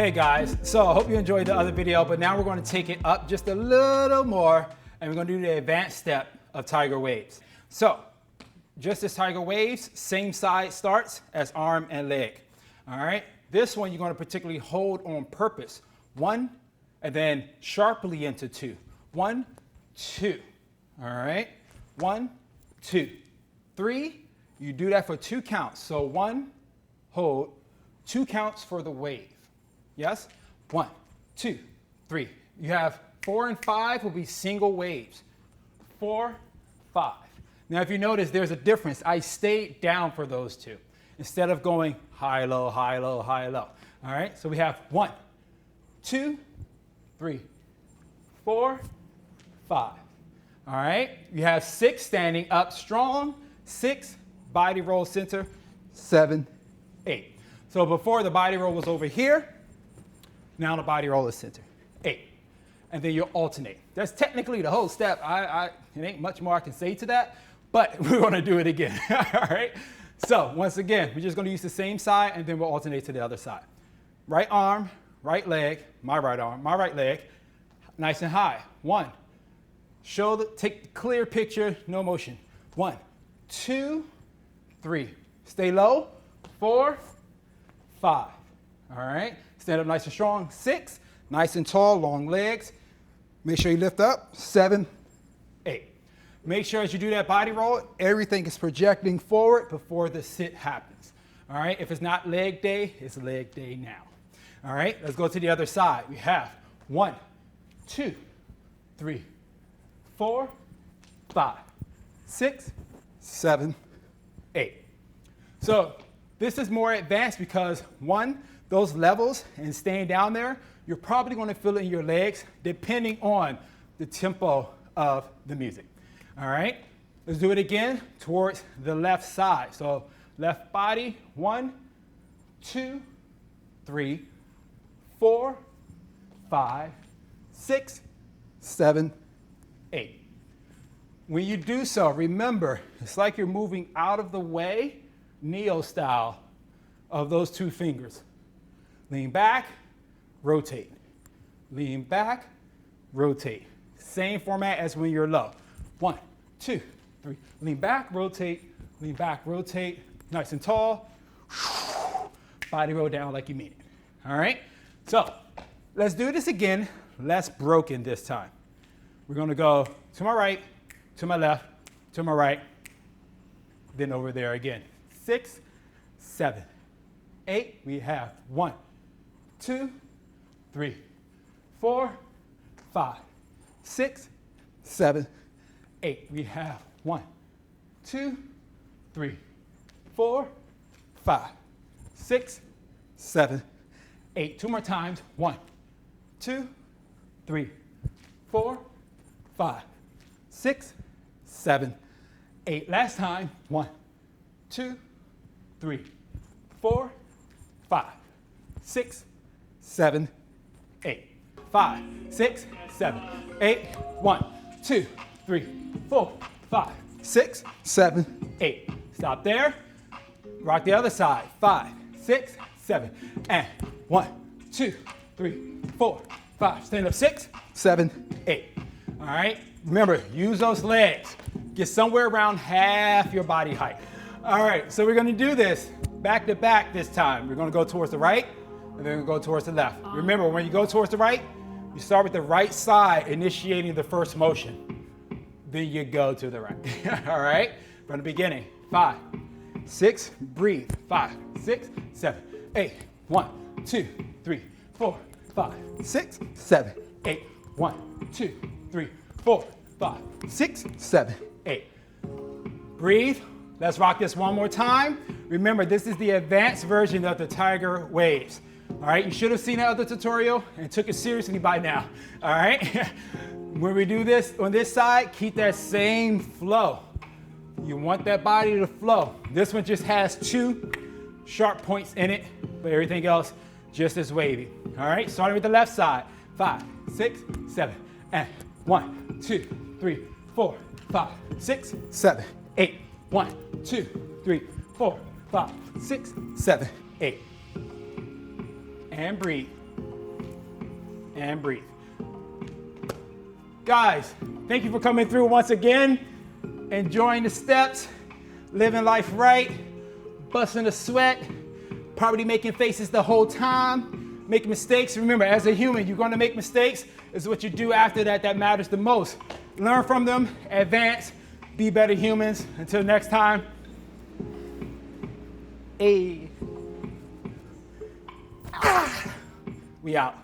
Hey guys, so I hope you enjoyed the other video, but now we're going to take it up just a little more and we're going to do the advanced step of Tyger Wavez. So just as Tyger Wavez, same side starts as arm and leg. All right, this one you're going to particularly hold on purpose. 1 and then sharply into 2. 1, 2. All right, 1, 2, 3. You do that for 2 counts. So 1, hold, 2 counts for the wave. Yes? 1, 2, 3. You have 4 and 5 will be single waves. 4, 5. Now, if you notice, there's a difference. I stayed down for those 2 instead of going high, low, high, low, high, low. All right? So we have 1, 2, 3, 4, 5. All right? You have 6 standing up strong. 6, body roll center. 7, 8. So before the body roll was over here, now the body roll is center. 8. And then you'll alternate. That's technically the whole step. It ain't much more I can say to that, but we're going to do it again. All right? So once again, we're just going to use the same side and then we'll alternate to the other side. Right arm, right leg, my right arm, my right leg, nice and high. 1. Take the clear picture, no motion. 1, 2, 3. Stay low. 4, 5. All right? Stand up nice and strong. 6, nice and tall, long legs. Make sure you lift up. 7, 8. Make sure as you do that body roll, everything is projecting forward before the sit happens. All right? If it's not leg day, it's leg day now. All right? Let's go to the other side. We have 1, 2, 3, 4, 5, 6, 7, 8. So this is more advanced because 1, those levels and staying down there, you're probably going to feel it in your legs depending on the tempo of the music. All right, let's do it again towards the left side. So left body, 1, 2, 3, 4, 5, 6, 7, 8. When you do so, remember, it's like you're moving out of the way, Neo style, of those 2 fingers. Lean back, rotate. Lean back, rotate. Same format as when you're low. 1, 2, 3. Lean back, rotate. Lean back, rotate. Nice and tall. Body roll down like you mean it. All right? So let's do this again. Less broken this time. We're going to go to my right, to my left, to my right, then over there again. 6, 7, 8. We have 1, 2, 3, 4, 5, 6, 7, 8. We have 1, 2, 3, 4, 5, 6, 7, 8. 2 more times. 1, 2, 3, 4, 5, 6, 7, 8. Last time. 1, 2, 3, 4, 5, 6, 7, 8. 5, 6, 7, 8. 1, 2, 3, 4, 5, 6, 7, 8. Stop there. Rock the other side. 5, 6, 7, and 1, 2, 3, 4, 5. Stand up. 6, 7, 8. All right. Remember, use those legs. Get somewhere around half your body height. All right. So we're going to do this back to back this time. We're going to go towards the right. And then we'll go towards the left. Remember, when you go towards the right, you start with the right side, initiating the first motion. Then you go to the right. All right? From the beginning. 5, 6, breathe. 5, 6, 7, 8. 1, 2, 3, 4, 5, 6, 7, 8. 1, 2, 3, 4, 5, 6, 7, 8. Breathe. Let's rock this one more time. Remember, this is the advanced version of the Tyger Wavez. All right, you should have seen that other tutorial and took it seriously by now. All right, when we do this on this side, keep that same flow. You want that body to flow. This one just has 2 sharp points in it, but everything else just as wavy. All right, starting with the left side. 5, 6, 7, and 1, 2, 3, 4, 5, 6, 7, 8. 1, 2, 3, 4, 5, 6, 7, 8. And breathe. and breathe. Guys, thank you for coming through once again, enjoying the steps, living life right, busting a sweat, probably making faces the whole time, making mistakes. Remember, as a human, you're gonna make mistakes. It's what you do after that that matters the most. Learn from them, advance, be better humans. Until next time, we out.